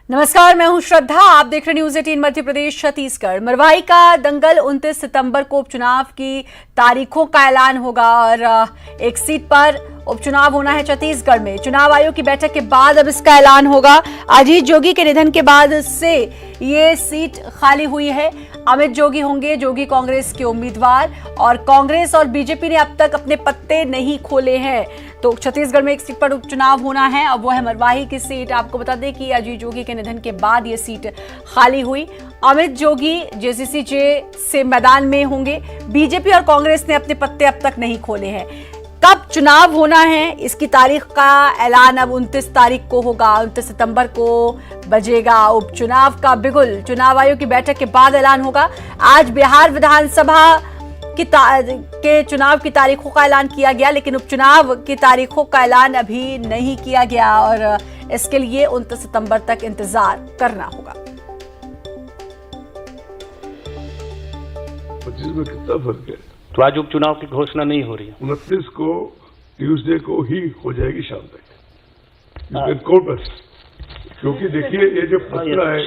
नमस्कार, मैं हूं श्रद्धा। आप देख रहे न्यूज 18 मध्य प्रदेश छत्तीसगढ़। मरवाही का दंगल 29 सितंबर को उपचुनाव की तारीखों का ऐलान होगा और एक सीट पर उपचुनाव होना है छत्तीसगढ़ में। चुनाव आयोग की बैठक के बाद अब इसका ऐलान होगा। अजीत जोगी के निधन के बाद से ये सीट खाली हुई है। अमित जोगी होंगे जोगी कांग्रेस के उम्मीदवार और कांग्रेस और बीजेपी ने अब तक अपने पत्ते नहीं खोले हैं। तो छत्तीसगढ़ में एक सीट पर उपचुनाव होना है, अब वो है मरवाही की सीट। आपको बता दें कि अजीत जोगी के निधन के बाद ये सीट खाली हुई। अमित जोगी जेसीसी-जे से मैदान में होंगे। बीजेपी और कांग्रेस ने अपने पत्ते अब तक नहीं खोले हैं। कब चुनाव होना है इसकी तारीख का ऐलान अब 29 तारीख को होगा। 29 सितंबर को बजेगा उपचुनाव का बिगुल। चुनाव आयोग की बैठक के बाद ऐलान होगा। आज बिहार विधानसभा के चुनाव की तारीखों का ऐलान किया गया, लेकिन उपचुनाव की तारीखों का ऐलान अभी नहीं किया गया और इसके लिए 29 सितंबर तक इंतजार करना होगा। 25 में कितना फर्क है? तो आज उपचुनाव की घोषणा नहीं हो रही है। 29 को ट्यूसडे को ही हो जाएगी शाम तक कोर्ट। क्योंकि देखिए ये जो फैसला है,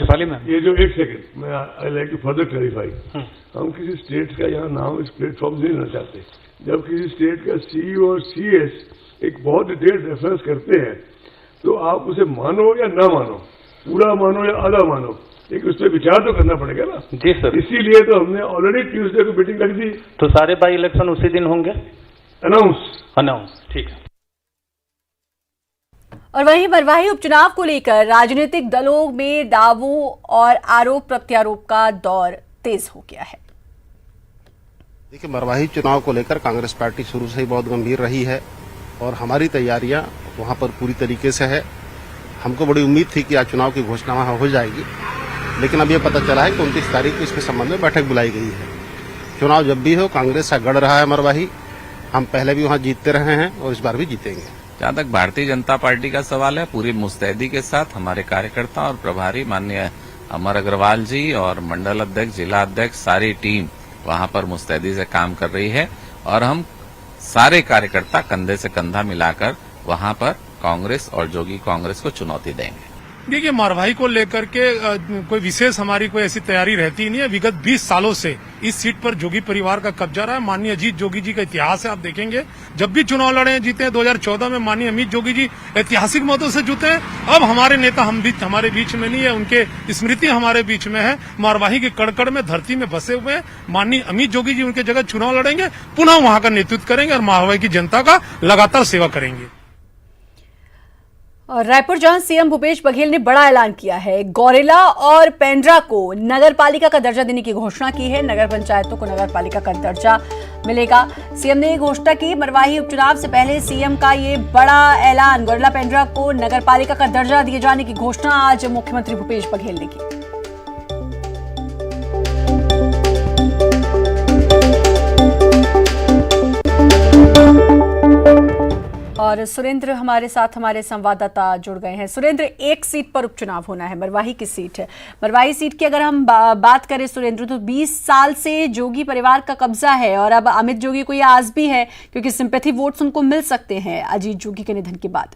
ये जो एक सेकंड मैं I like to further clarify. हम किसी स्टेट का यहाँ नाम इस प्लेटफॉर्म से नहीं लेना चाहते। जब किसी स्टेट का सीईओ और सीएस एक बहुत डिटेल्ड रेफरेंस करते हैं तो आप उसे मानो या ना मानो, पूरा मानो या आधा मानो, लेकिन उस पर विचार तो करना पड़ेगा ना। जी सर। इसीलिए तो हमने ऑलरेडी ट्यूसडे को मीटिंग कर दी। तो सारे बाई इलेक्शन उसी दिन होंगे? अनाउंस ठीक है। और वहीं मरवाही उपचुनाव को लेकर राजनीतिक दलों में दावों और आरोप प्रत्यारोप का दौर तेज हो गया है। देखिए, मरवाही चुनाव को लेकर कांग्रेस पार्टी शुरू से ही बहुत गंभीर रही है और हमारी तैयारियां वहां पर पूरी तरीके से है। हमको बड़ी उम्मीद थी कि आज चुनाव की घोषणा वहां हो जाएगी, लेकिन अब ये पता चला है कि 29 तारीख को इसके संबंध में बैठक बुलाई गई है। चुनाव जब भी हो, कांग्रेस का गढ़ रहा है मरवाही। हम पहले भी वहां जीतते रहे हैं और इस बार भी जीतेंगे। जहां तक भारतीय जनता पार्टी का सवाल है, पूरी मुस्तैदी के साथ हमारे कार्यकर्ता और प्रभारी माननीय अमर अग्रवाल जी और मंडल अध्यक्ष, जिला अध्यक्ष, सारी टीम वहां पर मुस्तैदी से काम कर रही है और हम सारे कार्यकर्ता कंधे से कंधा मिलाकर वहां पर कांग्रेस और जोगी कांग्रेस को चुनौती देंगे। देखिए, मरवाही को लेकर के कोई विशेष हमारी कोई ऐसी तैयारी रहती नहीं है। विगत 20 सालों से इस सीट पर जोगी परिवार का कब्जा रहा है। माननीय अजीत जोगी जी का इतिहास है, आप देखेंगे जब भी चुनाव लड़े जीते हैं। 2014 में माननीय अमित जोगी जी ऐतिहासिक मतों से जीते हैं। अब हमारे नेता हमारे बीच में नहीं है, उनके स्मृति हमारे बीच में है। मरवाही के कड़कड़ में धरती में बसे हुए हैं। माननीय अमित जोगी जी उनके जगह चुनाव लड़ेंगे, पुनः वहां का नेतृत्व करेंगे और मरवाही की जनता का लगातार सेवा करेंगे। और रायपुर जहां सीएम भूपेश बघेल ने बड़ा ऐलान किया है। गौरेला और पेंड्रा को नगर पालिका का दर्जा देने की घोषणा की है। नगर पंचायतों को नगर पालिका का दर्जा मिलेगा। सीएम ने घोषणा की। मरवाही उपचुनाव से पहले सीएम का ये बड़ा ऐलान। गौरेला पेंड्रा को नगर पालिका का दर्जा दिए जाने की घोषणा आज मुख्यमंत्री भूपेश बघेल ने की। और सुरेंद्र हमारे साथ, हमारे संवाददाता जुड़ गए हैं। सुरेंद्र, एक सीट पर उपचुनाव होना है, मरवाही की सीट है। मरवाही सीट की अगर हम बात करें सुरेंद्र, तो 20 साल से जोगी परिवार का कब्जा है और अब अमित जोगी को यह आस भी है क्योंकि सिंपैथी वोट्स उनको मिल सकते हैं अजीत जोगी के निधन के बाद।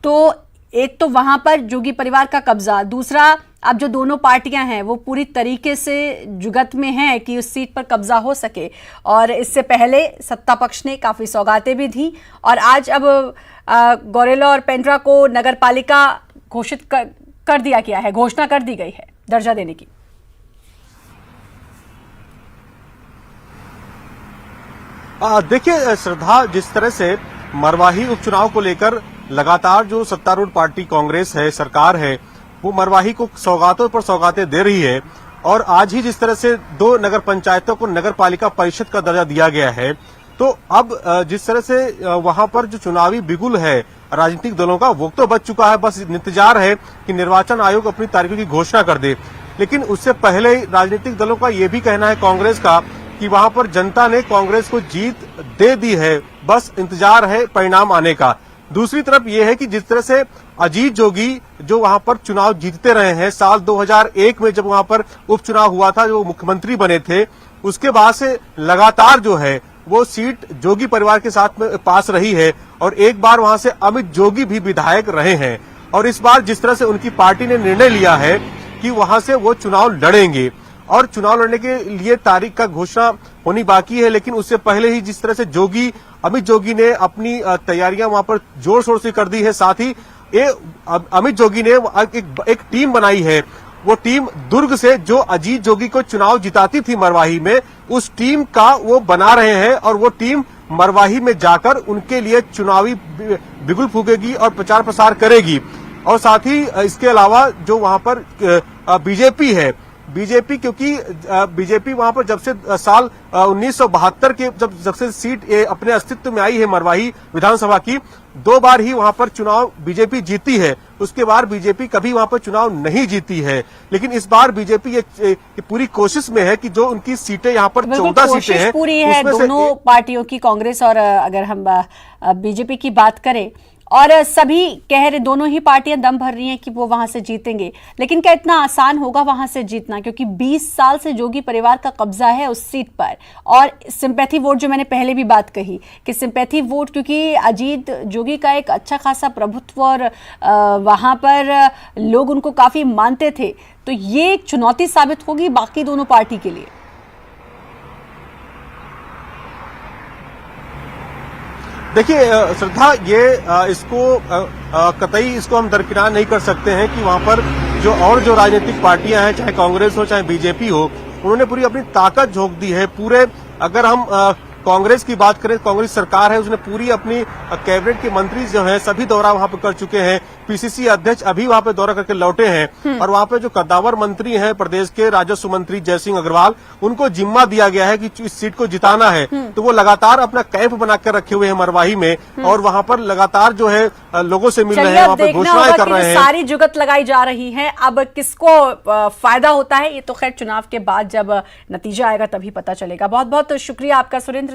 तो एक तो वहां पर जोगी परिवार का कब्जा, दूसरा अब जो दोनों पार्टियां हैं वो पूरी तरीके से जुगत में हैं कि उस सीट पर कब्जा हो सके। और इससे पहले सत्ता पक्ष ने काफी सौगातें भी दी और आज अब गौरेला और पेंड्रा को नगर पालिका घोषित कर दिया गया है, घोषणा कर दी गई है दर्जा देने की। देखिए श्रद्धा, जिस तरह से मरवाही उपचुनाव को लेकर लगातार जो सत्तारूढ़ पार्टी कांग्रेस है, सरकार है, वो मरवाही को सौगातों पर सौगातें दे रही है और आज ही जिस तरह से 2 नगर पंचायतों को नगर पालिका परिषद का दर्जा दिया गया है, तो अब जिस तरह से वहां पर जो चुनावी बिगुल है राजनीतिक दलों का, वो तो बच चुका है। बस इंतजार है कि निर्वाचन आयोग अपनी तारीखों की घोषणा कर दे। लेकिन उससे पहले राजनीतिक दलों का ये भी कहना है, कांग्रेस का, कि वहां पर जनता ने कांग्रेस को जीत दे दी है, बस इंतजार है परिणाम आने का। दूसरी तरफ ये है कि जिस तरह से अजीत जोगी जो वहां पर चुनाव जीतते रहे हैं, साल 2001 में जब वहां पर उपचुनाव हुआ था, जो मुख्यमंत्री बने थे, उसके बाद से लगातार जो है वो सीट जोगी परिवार के साथ में पास रही है और एक बार वहां से अमित जोगी भी विधायक रहे हैं। और इस बार जिस तरह से उनकी पार्टी ने निर्णय लिया है कि वहां से वो चुनाव लड़ेंगे और चुनाव लड़ने के लिए तारीख का घोषणा होनी बाकी है, लेकिन उससे पहले ही जिस तरह से अमित जोगी ने अपनी तैयारियां वहां पर जोर शोर से कर दी है, साथ ही अमित जोगी ने एक टीम बनाई है। वो टीम दुर्ग से जो अजीत जोगी को चुनाव जिताती थी मरवाही में, उस टीम का वो बना रहे हैं और वो टीम मरवाही में जाकर उनके लिए चुनावी बिगुल फूकेगी और प्रचार प्रसार करेगी। और साथ ही इसके अलावा जो वहां पर बीजेपी है, बीजेपी क्योंकि बीजेपी वहां पर जब से साल 1972 के जब से सीट अपने अस्तित्व में आई है मरवाही विधानसभा की, 2 बार ही वहां पर चुनाव बीजेपी जीती है। उसके बाद बीजेपी कभी वहां पर चुनाव नहीं जीती है, लेकिन इस बार बीजेपी ये पूरी कोशिश में है कि जो उनकी सीटें यहाँ पर 14 सीटें हैं पूरी है दोनों पार्टियों की, कांग्रेस और अगर हम बीजेपी की बात करें, और सभी कह रहे, दोनों ही पार्टियां दम भर रही हैं कि वो वहां से जीतेंगे, लेकिन क्या इतना आसान होगा वहां से जीतना? क्योंकि 20 साल से जोगी परिवार का कब्जा है उस सीट पर, और सिंपैथी वोट, जो मैंने पहले भी बात कही कि सिंपैथी वोट, क्योंकि अजीत जोगी का एक अच्छा खासा प्रभुत्व और वहां पर लोग उनको काफी मानते थे, तो ये एक चुनौती साबित होगी बाकी दोनों पार्टी के लिए। देखिए श्रद्धा, ये इसको कतई इसको हम दरकिनार नहीं कर सकते हैं कि वहां पर जो राजनीतिक पार्टियां हैं, चाहे कांग्रेस हो चाहे बीजेपी हो, उन्होंने पूरी अपनी ताकत झोंक दी है। पूरे अगर हम कांग्रेस की बात करें, कांग्रेस सरकार है, उसने पूरी अपनी कैबिनेट के मंत्री जो हैं सभी दौरा वहां पर कर चुके हैं। पीसीसी अध्यक्ष अभी वहां पे दौरा करके लौटे हैं और वहां पे जो कद्दावर मंत्री हैं प्रदेश के, राजस्व मंत्री जयसिंह अग्रवाल, उनको जिम्मा दिया गया है कि इस सीट को जिताना है। तो वो लगातार अपना कैंप बनाकर रखे हुए हैं मरवाही में और वहां पर लगातार जो है लोगों से मिल रहे हैं, वहां पर घोषणाएं कर रहे हैं। सारी जुगत लगाई जा रही है, अब किसको फायदा होता है ये तो खैर चुनाव के बाद जब नतीजा आएगा तभी पता चलेगा। बहुत बहुत शुक्रिया आपका सुरेंद्र।